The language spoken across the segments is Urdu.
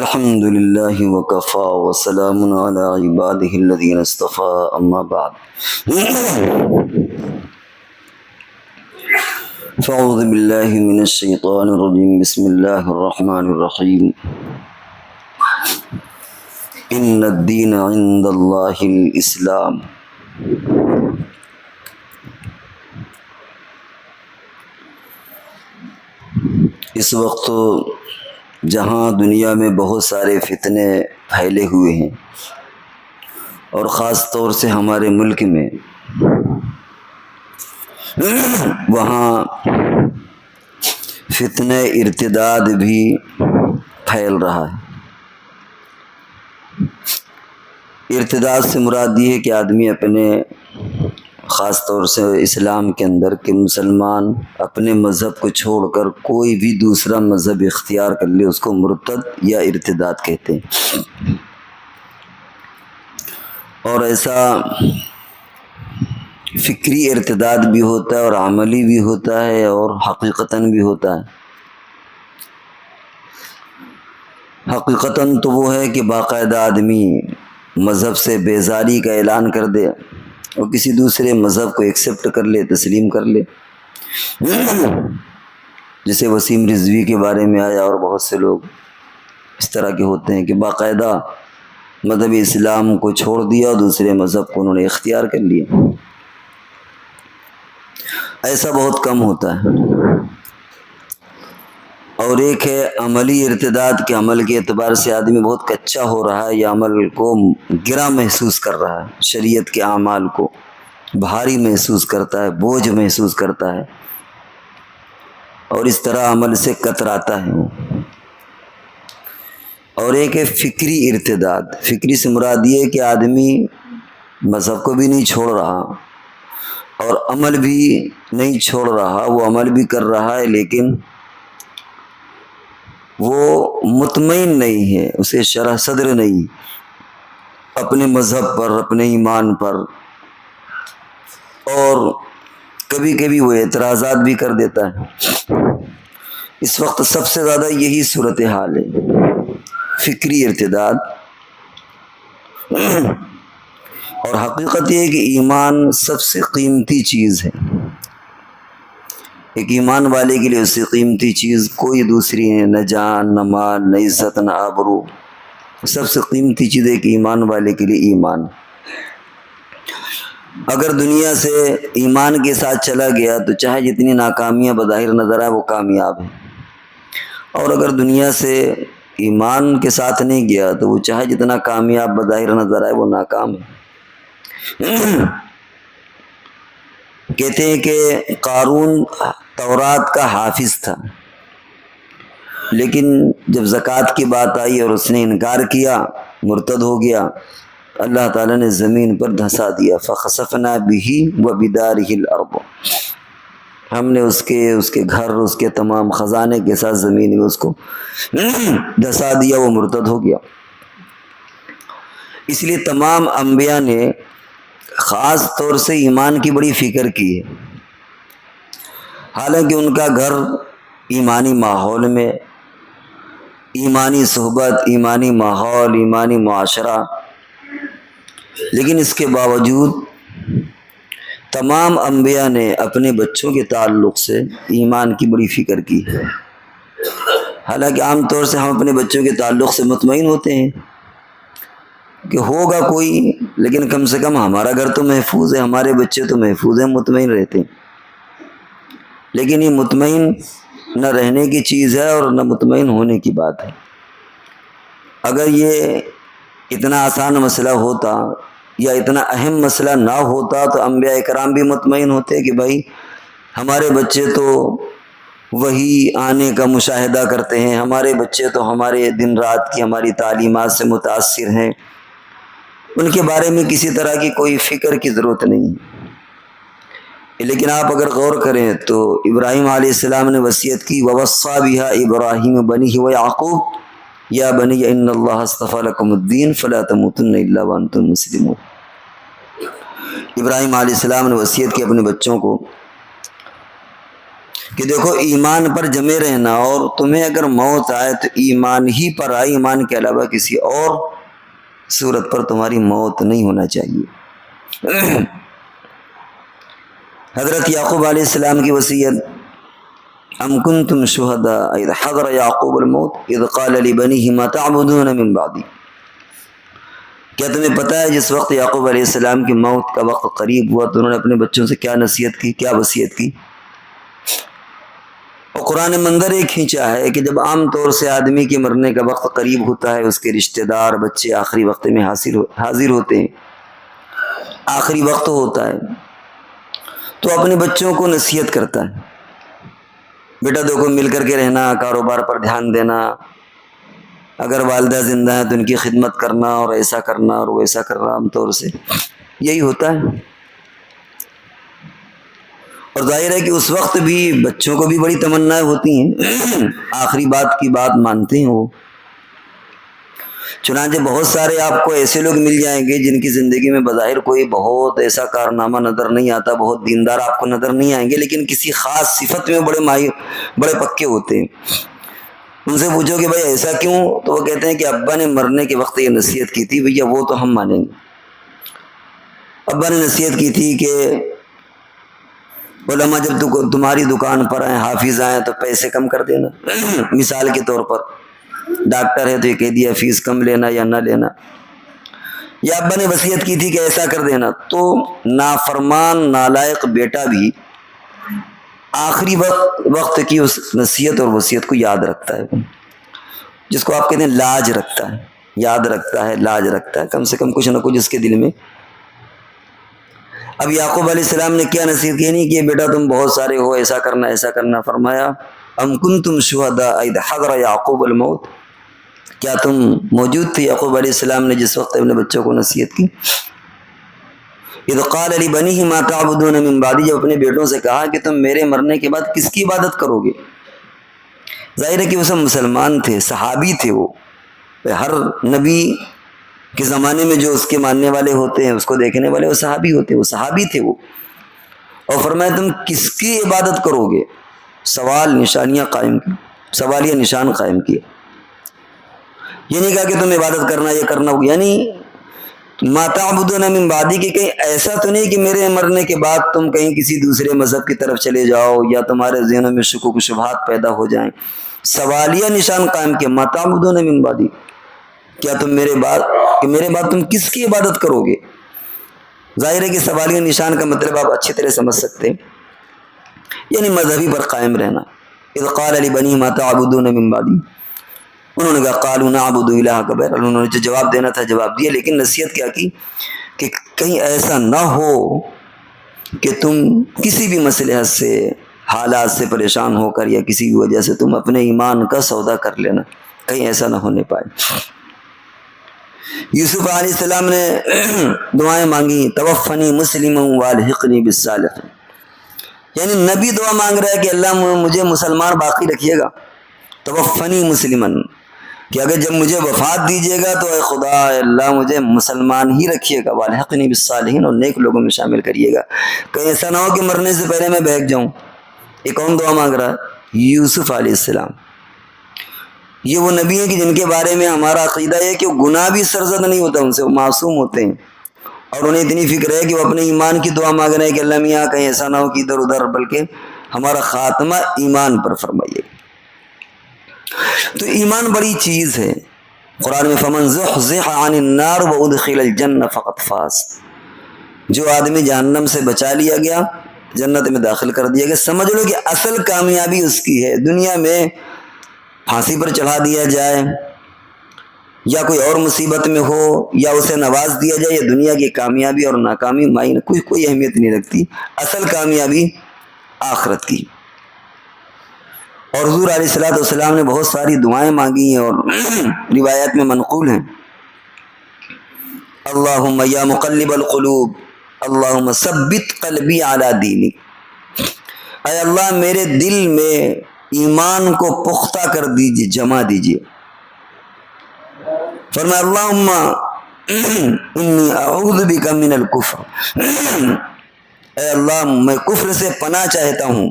الحمد للہ وکفا وسلام علی عبادہ الذین اصطفى اما بعد فاعوذ باللہ من الشیطان الرجیم بسم اللہ الرحمن الرحیم ان الدین عند اللہ الاسلام۔ اس وقت تو جہاں دنیا میں بہت سارے فتنے پھیلے ہوئے ہیں اور خاص طور سے ہمارے ملک میں وہاں فتنہ ارتداد بھی پھیل رہا ہے۔ ارتداد سے مراد یہ ہے کہ آدمی اپنے خاص طور سے اسلام کے اندر کہ مسلمان اپنے مذہب کو چھوڑ کر کوئی بھی دوسرا مذہب اختیار کر لے، اس کو مرتد یا ارتداد کہتے ہیں۔ اور ایسا فکری ارتداد بھی ہوتا ہے اور عملی بھی ہوتا ہے اور حقیقتاً بھی ہوتا ہے۔ حقیقتاً تو وہ ہے کہ باقاعدہ آدمی مذہب سے بیزاری کا اعلان کر دے اور کسی دوسرے مذہب کو ایکسیپٹ کر لے، تسلیم کر لے، جیسے وسیم رضوی کے بارے میں آیا اور بہت سے لوگ اس طرح کے ہوتے ہیں کہ باقاعدہ مذہب اسلام کو چھوڑ دیا اور دوسرے مذہب کو انہوں نے اختیار کر لیا۔ ایسا بہت کم ہوتا ہے۔ اور ایک ہے عملی ارتداد کے عمل کے اعتبار سے آدمی بہت کچا ہو رہا ہے یا عمل کو گرا محسوس کر رہا ہے، شریعت کے اعمال کو بھاری محسوس کرتا ہے، بوجھ محسوس کرتا ہے اور اس طرح عمل سے کتراتا ہے وہ۔ اور ایک ہے فکری ارتداد۔ فکری سے مراد یہ ہے کہ آدمی مذہب کو بھی نہیں چھوڑ رہا اور عمل بھی نہیں چھوڑ رہا، وہ عمل بھی کر رہا ہے لیکن وہ مطمئن نہیں ہے، اسے شرح صدر نہیں اپنے مذہب پر، اپنے ایمان پر، اور کبھی کبھی وہ اعتراضات بھی کر دیتا ہے۔ اس وقت سب سے زیادہ یہی صورتحال ہے، فکری ارتداد۔ اور حقیقت یہ ہے کہ ایمان سب سے قیمتی چیز ہے۔ ایک ایمان والے کے لیے اس سے قیمتی چیز کوئی دوسری ہے، نہ جان، نہ مال، نہ عزت، نہ آبرو۔ سب سے قیمتی چیز ایک ایمان والے کے لیے ایمان۔ اگر دنیا سے ایمان کے ساتھ چلا گیا تو چاہے جتنی ناکامیاں بظاہر نظر آئے وہ کامیاب ہے، اور اگر دنیا سے ایمان کے ساتھ نہیں گیا تو وہ چاہے جتنا کامیاب بظاہر نظر آئے وہ ناکام ہے۔ کہتے ہیں کہ قارون تورات کا حافظ تھا، لیکن جب زکوٰۃ کی بات آئی اور اس نے انکار کیا، مرتد ہو گیا، اللہ تعالیٰ نے زمین پر دھسا دیا۔ فخسفنا به وبداره الارض، ہم نے اس کے گھر، اس کے تمام خزانے کے ساتھ زمین میں اس کو دھسا دیا، وہ مرتد ہو گیا۔ اس لیے تمام انبیاء نے خاص طور سے ایمان کی بڑی فکر کی ہے، حالانکہ ان کا گھر ایمانی ماحول میں، ایمانی صحبت، ایمانی ماحول، ایمانی معاشرہ، لیکن اس کے باوجود تمام انبیاء نے اپنے بچوں کے تعلق سے ایمان کی بڑی فکر کی ہے۔ حالانکہ عام طور سے ہم اپنے بچوں کے تعلق سے مطمئن ہوتے ہیں کہ ہوگا کوئی، لیکن کم سے کم ہمارا گھر تو محفوظ ہے، ہمارے بچے تو محفوظ ہیں، مطمئن رہتے ہیں۔ لیکن یہ مطمئن نہ رہنے کی چیز ہے اور نہ مطمئن ہونے کی بات ہے۔ اگر یہ اتنا آسان مسئلہ ہوتا یا اتنا اہم مسئلہ نہ ہوتا تو انبیاء کرام بھی مطمئن ہوتے کہ بھائی ہمارے بچے تو وہی آنے کا مشاہدہ کرتے ہیں، ہمارے بچے تو ہمارے دن رات کی ہماری تعلیمات سے متاثر ہیں، ان کے بارے میں کسی طرح کی کوئی فکر کی ضرورت نہیں۔ لیکن آپ اگر غور کریں تو ابراہیم علیہ السلام نے وصیت کی، وَوَصَّىٰ بِهَا إِبْرَاهِيمُ بَنِيهِ وَيَعْقُوبُ يَا بَنِيَّ إِنَّ اللَّهَ اصْطَفَىٰ لَكُمُ الدِّينَ فَلَا تَمُوتُنَّ إِلَّا وَأَنتُم مُّسْلِمُونَ۔ ابراہیم علیہ السلام نے وصیت کی اپنے بچوں کو کہ دیکھو ایمان پر جمے رہنا، اور تمہیں اگر موت آئے تو ایمان ہی پر آئے، ایمان کے علاوہ کسی اور صورت پر تمہاری موت نہیں ہونا چاہیے۔ حضرت یعقوب علیہ السلام کی وصیت، ام کنتم شہداء اذ حضر یعقوب الموت اذ قال لبنیہ ما تعبدون من بعدی، کیا تمہیں پتہ ہے جس وقت یعقوب علیہ السلام کی موت کا وقت قریب ہوا تو انہوں نے اپنے بچوں سے کیا نصیحت کی، کیا وصیت کی؟ اور قرآن منظر ایک کھینچا ہے کہ جب عام طور سے آدمی کے مرنے کا وقت قریب ہوتا ہے، اس کے رشتہ دار بچے آخری وقت میں حاضر ہوتے ہیں، آخری وقت ہوتا ہے، تو اپنے بچوں کو نصیحت کرتا ہے، بیٹا دیکھو مل کر کے رہنا، کاروبار پر دھیان دینا، اگر والدہ زندہ ہیں تو ان کی خدمت کرنا، اور ایسا کرنا اور ویسا کرنا، عام طور سے یہی ہوتا ہے۔ اور ظاہر ہے کہ اس وقت بھی بچوں کو بھی بڑی تمنائیں ہوتی ہیں، آخری بات کی بات مانتے ہیں وہ۔ چنانچہ بہت سارے آپ کو ایسے لوگ مل جائیں گے جن کی زندگی میں بظاہر کوئی بہت ایسا کارنامہ نظر نہیں آتا، بہت دیندار آپ کو نظر نہیں آئیں گے، لیکن کسی خاص صفت میں بڑے ماہر، بڑے پکے ہوتے ہیں۔ ان سے پوچھو کہ بھائی ایسا کیوں، تو وہ کہتے ہیں کہ ابا نے مرنے کے وقت یہ نصیحت کی تھی، بھیا وہ تو ہم مانیں گے۔ ابا نے نصیحت کی تھی کہ علماء جب تمہاری دکان پر آئیں، حافظ آئیں تو پیسے کم کر دینا، مثال کے طور پر ڈاکٹر ہے تو یہ کہہ دیا فیس کم لینا یا نہ لینا، یا ابا نے وصیت کی تھی کہ ایسا کر دینا۔ تو نافرمان نالائق بیٹا بھی آخری وقت کی اس نصیحت اور وصیت کو یاد رکھتا ہے، جس کو آپ کہتے ہیں لاج رکھتا ہے، یاد رکھتا ہے، لاج رکھتا ہے، کم سے کم کچھ نہ کچھ اس کے دل میں۔ اب یعقوب علیہ السلام نے کیا نصیحت کی؟ نہیں کہ بیٹا تم بہت سارے ہو، ایسا کرنا ایسا کرنا، فرمایا ام کنتم شہداء اذ حضر یعقوب الموت، کیا تم موجود تھے یعقوب علیہ السلام نے جس وقت اپنے بچوں کو نصیحت کی؟ اذ قال لبنیہ ما تعبدون من بعدی، جب اپنے بیٹوں سے کہا کہ تم میرے مرنے کے بعد کس کی عبادت کرو گے؟ ظاہر ہے کہ وہ سب مسلمان تھے، صحابی تھے، وہ ہر نبی کے زمانے میں جو اس کے ماننے والے ہوتے ہیں، اس کو دیکھنے والے، وہ صحابی ہوتے ہیں، وہ صحابی تھے وہ۔ اور فرمایا تم کس کی عبادت کرو گے؟ سوال نشانیاں قائم کی، سوالیہ نشان قائم کیے۔ یہ نہیں کہا کہ تم عبادت کرنا یہ کرنا ہوگا، یعنی ما تعبدون من بعدی کہ کہیں ایسا تو نہیں کہ میرے مرنے کے بعد تم کہیں کسی دوسرے مذہب کی طرف چلے جاؤ یا تمہارے ذہنوں میں شکوک و شبہات پیدا ہو جائیں۔ سوالیہ نشان قائم کیا، ما تعبدون من بعدی، کیا تم میرے بعد تم کس کی عبادت کرو گے؟ ظاہر ہے کہ سوالیہ نشان کا مطلب آپ اچھی طرح سمجھ سکتے ہیں، یعنی مذہبی پر قائم رہنا۔ اذ قال لبنیہ ما تعبدون من بعدی، انہوں نے کہا قالوا نعبد الہک غیر، انہوں نے جو جواب دینا تھا جواب دیا، لیکن نصیحت کیا کی کہ کہیں ایسا نہ ہو کہ تم کسی بھی مصلحت سے، حالات سے پریشان ہو کر یا کسی بھی وجہ سے تم اپنے ایمان کا سودا کر لینا، کہیں ایسا نہ ہونے پائے۔ یوسف علیہ السلام نے دعائیں مانگی، توفنی مسلما والحقنی بالصالحین، یعنی نبی دعا مانگ رہا ہے کہ اللہ مجھے مسلمان باقی رکھیے گا، توفنی مسلمن، کہ اگر جب مجھے وفات دیجیے گا تو اے خدا، اے اللہ مجھے مسلمان ہی رکھیے گا، والحقنی بالصالحین، اور نیک لوگوں میں شامل کریے گا، کہیں ایسا نہ ہو کہ مرنے سے پہلے میں بہک جاؤں۔ یہ کون دعا مانگ رہا ہے؟ یوسف علیہ السلام۔ یہ وہ نبی ہیں کہ جن کے بارے میں ہمارا عقیدہ ہے کہ وہ گناہ بھی سرزد نہیں ہوتا ان سے، وہ معصوم ہوتے ہیں، اور انہیں اتنی فکر ہے کہ وہ اپنے ایمان کی دعا مانگ رہے ہیں کہ اللہ میاں کہیں ایسا نہ ہو کہ ادھر ادھر، بلکہ ہمارا خاتمہ ایمان پر فرمائیے۔ تو ایمان بڑی چیز ہے۔ قرآن میں فمن زحزح عن النار وادخل الجنہ فقد فاز، جو آدمی جہنم سے بچا لیا گیا، جنت میں داخل کر دیا گیا، سمجھ لو کہ اصل کامیابی اس کی ہے۔ دنیا میں پھانسی پر چڑھا دیا جائے یا کوئی اور مصیبت میں ہو یا اسے نواز دیا جائے، یہ دنیا کی کامیابی اور ناکامی معین کوئی اہمیت نہیں رکھتی، اصل کامیابی آخرت کی۔ اور حضور علیہ الصلوۃ والسلام نے بہت ساری دعائیں مانگی ہیں اور روایات میں منقول ہیں، اللہم یا مقلب القلوب اللہم ثبت قلبی علی دینک، اے اللہ میرے دل میں ایمان کو پختہ کر دیجئے، جما دیجئے۔ فرمایا اللہم انی اعوذ بک من الکفر، اے اللہ میں کفر سے پناہ چاہتا ہوں،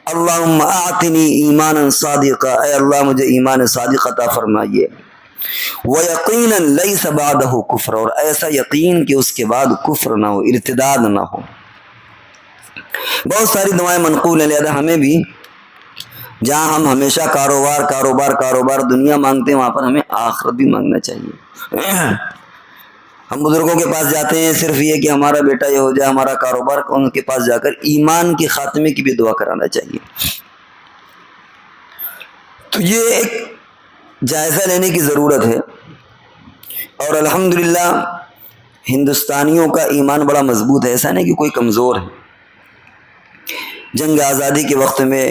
اللہم اعطنی ایمانا صادقا، اے اللہ مجھے ایمان صادق عطا فرمائیے، وَيَقِينًا لَيْسَ بَعْدَهُ کفر، اور ایسا یقین کہ اس کے بعد کفر نہ ہو، ارتداد نہ ہو۔ بہت ساری دعائیں منقول ہیں، لہذا ہمیں بھی جہاں ہم ہمیشہ کاروبار کاروبار کاروبار دنیا مانگتے ہیں، وہاں پر ہمیں آخرت بھی مانگنا چاہیے۔ ہم بزرگوں کے پاس جاتے ہیں صرف یہ کہ ہمارا بیٹا یہ ہو جائے، ہمارا کاروبار، ان کے پاس جا کر ایمان کے خاتمے کی بھی دعا کرانا چاہیے۔ تو یہ ایک جائزہ لینے کی ضرورت ہے، اور الحمدللہ ہندوستانیوں کا ایمان بڑا مضبوط ہے، ایسا نہیں کہ کوئی کمزور ہے۔ جنگ آزادی کے وقت میں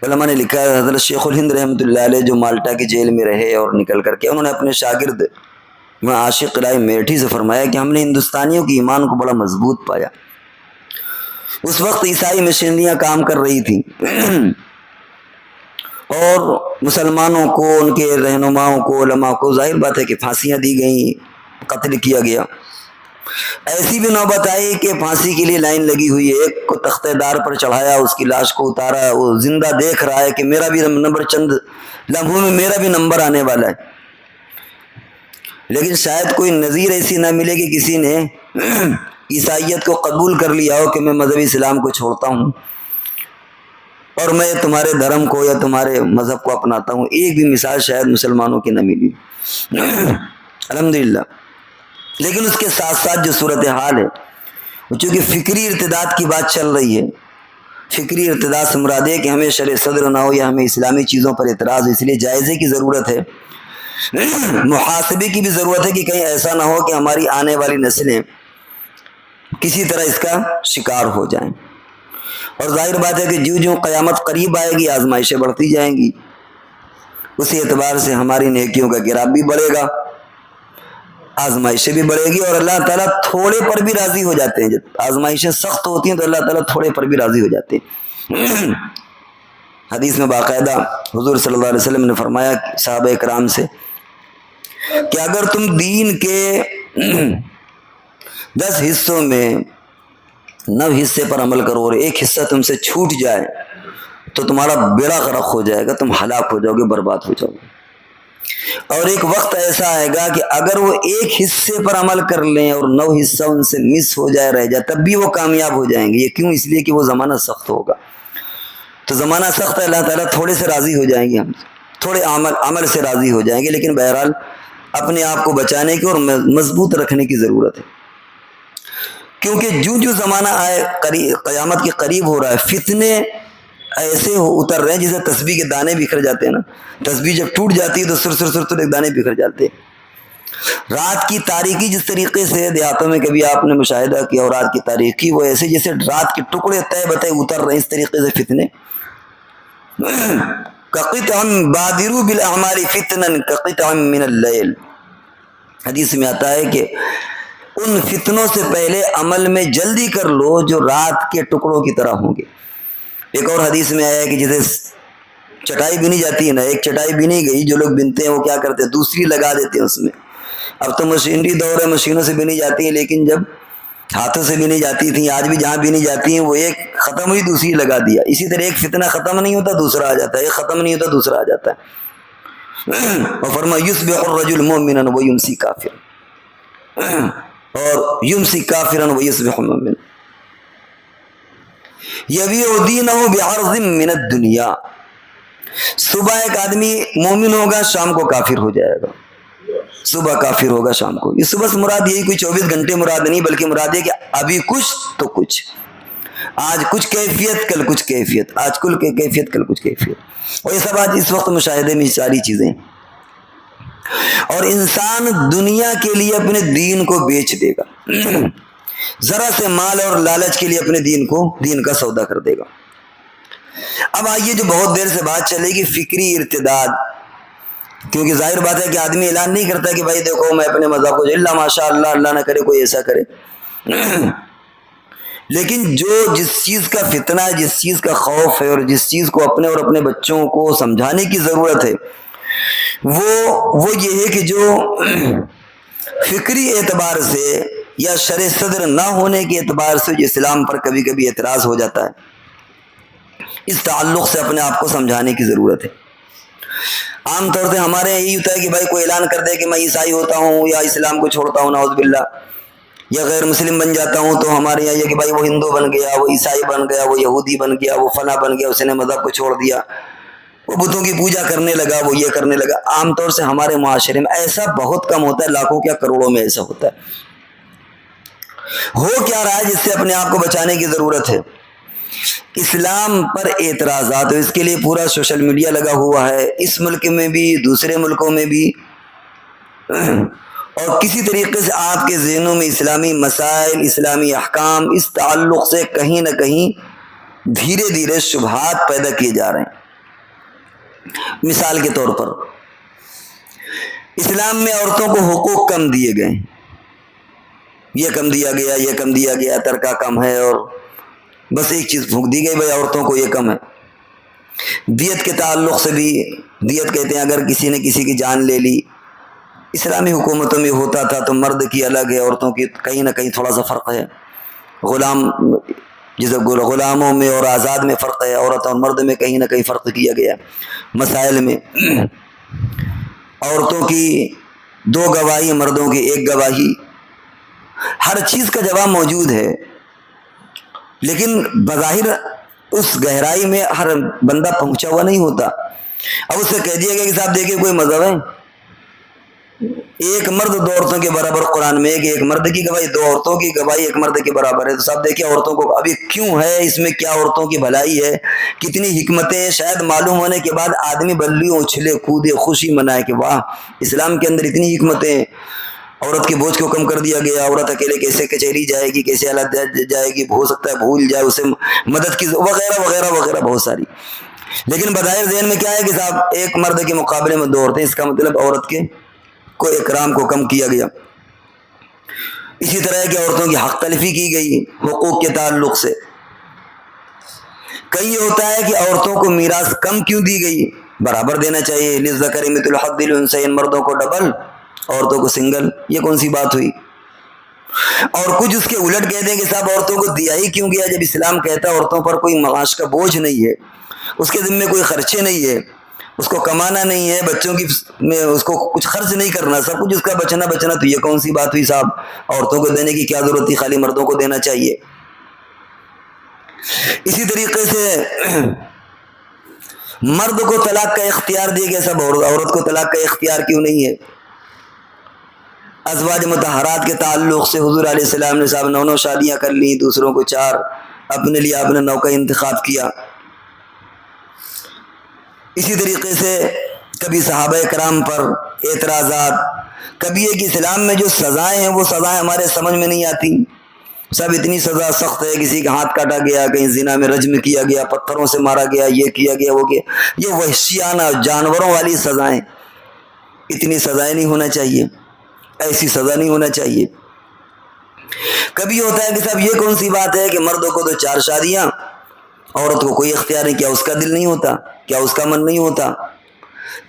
علماء نے لکھا ہے، حضرت شیخ الہند رحمۃ اللہ علیہ جو مالٹا کی جیل میں رہے اور نکل کر کے، انہوں نے اپنے شاگرد عاشق رائے میٹھی سے فرمایا کہ ہم نے ہندوستانیوں کے ایمان کو بڑا مضبوط پایا۔ اس وقت عیسائی مشینریاں کام کر رہی تھیں اور مسلمانوں کو، ان کے رہنماؤں کو، علماء کو ظاہر بات ہے کہ پھانسیاں دی گئیں، قتل کیا گیا۔ ایسی بھی نوبت آئی کہ پھانسی کے لیے لائن لگی ہوئی ہے، ایک کو تختہ دار پر چڑھایا، اس کی لاش کو اتارا، وہ زندہ دیکھ رہا ہے کہ میرا بھی نمبر، چند لمحوں میں میرا بھی نمبر آنے والا ہے، لیکن شاید کوئی نظیر ایسی نہ ملے کہ کسی نے عیسائیت کو قبول کر لیا ہو کہ میں مذہب اسلام کو چھوڑتا ہوں اور میں تمہارے دھرم کو یا تمہارے مذہب کو اپناتا ہوں۔ ایک بھی مثال شاید مسلمانوں کی نہ ملی، الحمدللہ۔ لیکن اس کے ساتھ ساتھ جو صورتحال ہے، چونکہ فکری ارتداد کی بات چل رہی ہے، فکری ارتداد سے مراد ہے کہ ہمیں شرع صدر نہ ہو یا ہمیں اسلامی چیزوں پر اعتراض ہو، اس لیے جائزے کی ضرورت ہے، محاسبے کی بھی ضرورت ہے کہ کہیں ایسا نہ ہو کہ ہماری آنے والی نسلیں کسی طرح اس کا شکار ہو جائیں۔ اور ظاہر بات ہے کہ جو جو قیامت قریب آئے گی، آزمائشیں بڑھتی جائیں گی، اسی اعتبار سے ہماری نیکیوں کا گراف بھی بڑھے گا، آزمائشیں بھی بڑھے گی، اور اللہ تعالیٰ تھوڑے پر بھی راضی ہو جاتے ہیں۔ جب آزمائشیں سخت ہوتی ہیں تو اللہ تعالیٰ تھوڑے پر بھی راضی ہو جاتے ہیں۔ حدیث میں باقاعدہ حضور صلی اللہ علیہ وسلم نے فرمایا صحابہ اکرام سے کہ اگر تم دین کے 10 حصوں میں 9 حصے پر عمل کرو اور ایک حصہ تم سے چھوٹ جائے تو تمہارا بیڑا غرق ہو جائے گا، تم ہلاک ہو جاؤ گے، برباد ہو جاؤ گے۔ اور ایک وقت ایسا آئے گا کہ اگر وہ ایک حصے پر عمل کر لیں اور 9 حصہ ان سے مس ہو جائے، رہ جائے، تب بھی وہ کامیاب ہو جائیں گے۔ یہ کیوں؟ اس لیے کہ وہ زمانہ سخت ہوگا۔ تو زمانہ سخت ہے، اللہ تعالیٰ تھوڑے سے راضی ہو جائیں گے، ہم تھوڑے عمل سے راضی ہو جائیں گے، لیکن بہرحال اپنے آپ کو بچانے کی اور مضبوط رکھنے کی ضرورت ہے، کیونکہ جو زمانہ آئے قیامت کے قریب ہو رہا ہے، فتنے ایسے اتر رہے ہیں جیسے تسبیح کے دانے بکھر جاتے ہیں نا، تسبیح جب ٹوٹ جاتی ہے تو سر سر سر تو ایک دانے بکھر جاتے ہیں۔ رات کی تاریکی جس طریقے سے دیہاتوں میں کبھی آپ نے مشاہدہ کیا، اور رات کی تاریکی وہ ایسے جیسے رات کے ٹکڑے طے بتے اتر رہے ہیں، اس طریقے سے فتنے کقطع بادروا بالاعمال فتنا کقطع من اللیل، حدیث میں آتا ہے کہ ان فتنوں سے پہلے عمل میں جلدی کر لو جو رات کے ٹکڑوں کی طرح ہوں گے۔ ایک اور حدیث میں آیا ہے کہ جیسے چٹائی بنی جاتی ہے نا، ایک چٹائی بنی گئی، جو لوگ بنتے ہیں وہ کیا کرتے ہیں، دوسری لگا دیتے ہیں اس میں۔ اب تو مشینری دور ہے، مشینوں سے بنی جاتی ہیں، لیکن جب ہاتھوں سے بنی جاتی تھیں، آج بھی جہاں بنی جاتی ہیں، وہ ایک ختم ہوئی دوسری لگا دیا۔ اسی طرح ایک فتنہ ختم نہیں ہوتا دوسرا آ جاتا ہے، ایک ختم نہیں ہوتا دوسرا آ جاتا ہے۔ اور فرمایا یصبح الرجل مؤمنا ویمسی کافرا، اور یمسی کافرا ویصبح مؤمنا، یبیع دینہ بعرض من الدنیا، صبح ایک آدمی مومن ہوگا، شام کو کافر ہو جائے گا، صبح کافر ہوگا، شام کو۔ یہ صبح سے مراد یہی کوئی 24 گھنٹے مراد نہیں، بلکہ مراد ہے کہ ابھی کچھ تو کچھ، آج کچھ کیفیت کل کچھ کیفیت، آج کل کے کیفیت کل کچھ کیفیت، اور یہ سب آج اس وقت مشاہدے میں ساری چیزیں۔ اور انسان دنیا کے لیے اپنے دین کو بیچ دے گا، ذرا سے مال اور لالچ کے لیے اپنے دین کا سودا کر دے گا۔ اب آئیے جو بہت دیر سے بات چلے گی فکری ارتداد، کیونکہ ظاہر بات ہے کہ آدمی اعلان نہیں کرتا کہ بھائی دیکھو میں اپنے مذہب کو، اللہ ماشاء اللہ، اللہ نہ کرے کوئی ایسا کرے، لیکن جس چیز کا فتنہ ہے، جس چیز کا خوف ہے، اور جس چیز کو اپنے اور اپنے بچوں کو سمجھانے کی ضرورت ہے، وہ یہ ہے کہ جو فکری اعتبار سے یا شرع صدر نہ ہونے کے اعتبار سے جو اسلام پر کبھی کبھی اعتراض ہو جاتا ہے، اس تعلق سے اپنے آپ کو سمجھانے کی ضرورت ہے۔ عام طور سے ہمارے یہی ہوتا ہے کہ بھائی کوئی اعلان کر دے کہ میں عیسائی ہوتا ہوں یا اسلام کو چھوڑتا ہوں، نعوذ باللہ، یا غیر مسلم بن جاتا ہوں، تو ہمارے یہاں یہ کہ بھائی وہ ہندو بن گیا، وہ عیسائی بن گیا، وہ یہودی بن گیا، وہ فلاں بن گیا، اس نے مذہب کو چھوڑ دیا، وہ بتوں کی پوجا کرنے لگا، وہ یہ کرنے لگا۔ عام طور سے ہمارے معاشرے میں ایسا بہت کم ہوتا ہے، لاکھوں کیا کروڑوں میں ایسا ہوتا ہے۔ ہو کیا رہا ہے جس سے اپنے آپ کو بچانے کی ضرورت ہے؟ اسلام پر اعتراضات، اس کے لیے پورا سوشل میڈیا لگا ہوا ہے، اس ملک میں بھی دوسرے ملکوں میں بھی، اور کسی طریقے سے آپ کے ذہنوں میں اسلامی مسائل، اسلامی احکام، اس تعلق سے کہیں نہ کہیں دھیرے دھیرے شبہات پیدا کیے جا رہے ہیں۔ مثال کے طور پر اسلام میں عورتوں کو حقوق کم دیے گئے، یہ کم دیا گیا، یہ کم دیا گیا، ترکہ کم ہے، اور بس ایک چیز پھونک دی گئی، بھائی عورتوں کو یہ کم ہے۔ دیت کے تعلق سے بھی، دیت کہتے ہیں اگر کسی نے کسی کی جان لے لی، اسلامی حکومتوں میں ہوتا تھا تو مرد کی الگ ہے، عورتوں کی کہیں نہ کہیں تھوڑا سا فرق ہے، جیسے غلاموں میں اور آزاد میں فرق ہے، عورت اور مرد میں کہیں نہ کہیں فرق کیا گیا مسائل میں۔ عورتوں کی 2 گواہی، مردوں کی 1 گواہی، ہر چیز کا جواب موجود ہے، لیکن بظاہر اس گہرائی میں ہر بندہ پہنچا ہوا نہیں ہوتا۔ اب اس سے کہہ دیا گیا کہ صاحب دیکھیں کوئی مذہب ہے، 1 مرد 2 عورتوں کے برابر، قرآن میں ایک مرد کی گواہی، 2 عورتوں کی گواہی 1 مرد کے برابر ہے، تو صاحب دیکھیں عورتوں کو ابھی کیوں ہے، اس میں کیا عورتوں کی بھلائی ہے، کتنی حکمتیں، شاید معلوم ہونے کے بعد آدمی بلیوں اچھلے کودے خوشی منائے کہ واہ اسلام کے اندر اتنی حکمتیں، عورت کے بوجھ کو کم کر دیا گیا، عورت اکیلے کیسے کچہری جائے گی، کیسے الگ جائے گی، ہو سکتا ہے بھول جائے، اسے مدد کی وغیرہ وغیرہ وغیرہ بہت ساری۔ لیکن بظاہر ذہن میں کیا ہے کہ صاحب 1 مرد کے مقابلے میں 2 عورتیں، اس کا مطلب عورت کے کو اکرام کو کم کیا گیا۔ اسی طرح کہ عورتوں کی حق تلفی کی گئی حقوق کے تعلق سے۔ کئی ہوتا ہے کہ عورتوں کو میراث کم کیوں دی گئی، برابر دینا چاہیے، للذکر مثل حظ الانثیین، مردوں کو ڈبل، عورتوں کو سنگل، یہ کون سی بات ہوئی؟ اور کچھ اس کے الٹ کہتے ہیں کہ صاحب عورتوں کو دیا ہی کیوں گیا، جب اسلام کہتا ہے عورتوں پر کوئی معاش کا بوجھ نہیں ہے، اس کے ذمہ کوئی خرچے نہیں ہے، اس کو کمانا نہیں ہے، بچوں کی میں اس کو کچھ خرچ نہیں کرنا، سب کچھ اس کا بچنا، تو یہ کون سی بات ہوئی صاحب، عورتوں کو دینے کی کیا ضرورت تھی، خالی مردوں کو دینا چاہیے۔ اسی طریقے سے مرد کو طلاق کا اختیار دیا گیا، سب عورت کو طلاق کا اختیار کیوں نہیں ہے؟ ازواج مطہرات کے تعلق سے حضور علیہ السلام نے صاحب 9 شادیاں کر لی، دوسروں کو 4، اپنے لیے آپ نے 9 کا انتخاب کیا۔ اسی طریقے سے کبھی صحابہ کرام پر اعتراضات، کبھی یہ کہ اسلام میں جو سزائیں ہیں وہ سزائیں ہمارے سمجھ میں نہیں آتی، سب اتنی سزا سخت ہے، کسی کا ہاتھ کاٹا گیا، کہیں زنا میں رجم کیا گیا، پتھروں سے مارا گیا، یہ کیا گیا، وہ کیا، یہ وحشیانہ جانوروں والی سزائیں، اتنی سزائیں نہیں ہونا چاہیے، ایسی سزا نہیں ہونا چاہیے۔ کبھی ہوتا ہے کہ صاحب یہ کون سی بات ہے کہ مردوں کو تو 4 شادیاں، عورت کو کوئی اختیار نہیں، کیا اس کا دل نہیں ہوتا، کیا اس کا من نہیں ہوتا؟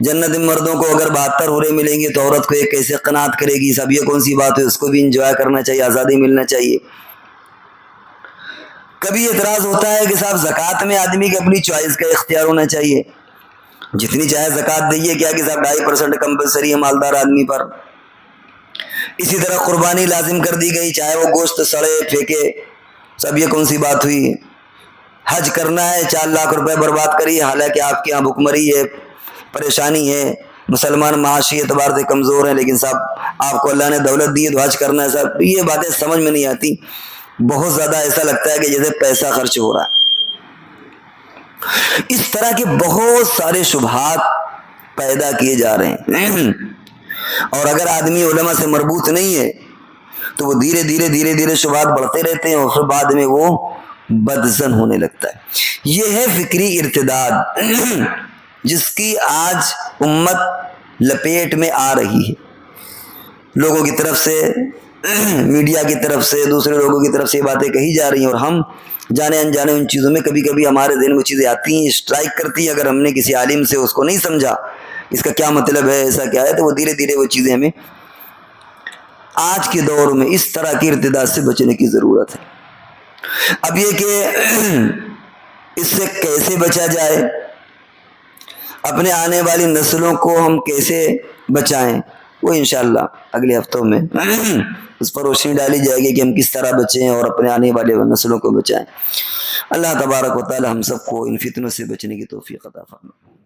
جنت میں مردوں کو اگر 72 حوریں ملیں گی تو عورت کو ایک کیسے قناعت کرے گی؟ صاحب یہ کون سی بات ہے، اس کو بھی انجوائے کرنا چاہیے، آزادی ملنا چاہیے۔ کبھی اعتراض ہوتا ہے کہ صاحب زکوٰۃ میں آدمی کی اپنی چوائس کا اختیار ہونا چاہیے، جتنی چاہے زکوٰۃ دئیے، کیا کہ صاحب 2.5% کمپلسری ہے مالدار آدمی پر۔ اسی طرح قربانی لازم کر دی گئی، چاہے وہ گوشت سڑے پھینکے، سب یہ کون سی بات ہوئی؟ حج کرنا ہے، 4 لاکھ روپے برباد کریے، حالانکہ آپ کے یہاں بھکمری ہے، پریشانی ہے، مسلمان معاشی اعتبار سے کمزور ہیں، لیکن صاحب آپ کو اللہ نے دولت دی ہے تو حج کرنا ہے، صاحب یہ باتیں سمجھ میں نہیں آتی، بہت زیادہ ایسا لگتا ہے کہ جیسے پیسہ خرچ ہو رہا ہے۔ اس طرح کے بہت سارے شبہات پیدا کیے جا رہے ہیں، اور اگر آدمی علماء سے مربوط نہیں ہے تو وہ دھیرے دھیرے شبہات بڑھتے رہتے ہیں، اور پھر بعد میں وہ بدزن ہونے لگتا ہے۔ یہ ہے فکری ارتداد جس کی آج امت لپیٹ میں آ رہی ہے، لوگوں کی طرف سے، میڈیا کی طرف سے، دوسرے لوگوں کی طرف سے یہ باتیں کہی جا رہی ہیں، اور ہم جانے انجانے ان چیزوں میں کبھی کبھی ہمارے ذہن میں چیزیں آتی ہیں، اسٹرائک کرتی ہیں، اگر ہم نے کسی عالم سے اس کو نہیں سمجھا اس کا کیا مطلب ہے، ایسا کیا ہے، تو وہ دھیرے وہ چیزیں ہمیں آج کے دور میں اس طرح کی ارتداد سے بچنے کی ضرورت ہے۔ اب یہ کہ اس سے کیسے بچا جائے، اپنے آنے والی نسلوں کو ہم کیسے بچائیں، وہ انشاءاللہ اگلے ہفتوں میں اس پر روشنی ڈالی جائے گی کہ ہم کس طرح بچیں اور اپنے آنے والے نسلوں کو بچائیں۔ اللہ تبارک و تعالی ہم سب کو ان فتنوں سے بچنے کی توفیق عطا فرمائے۔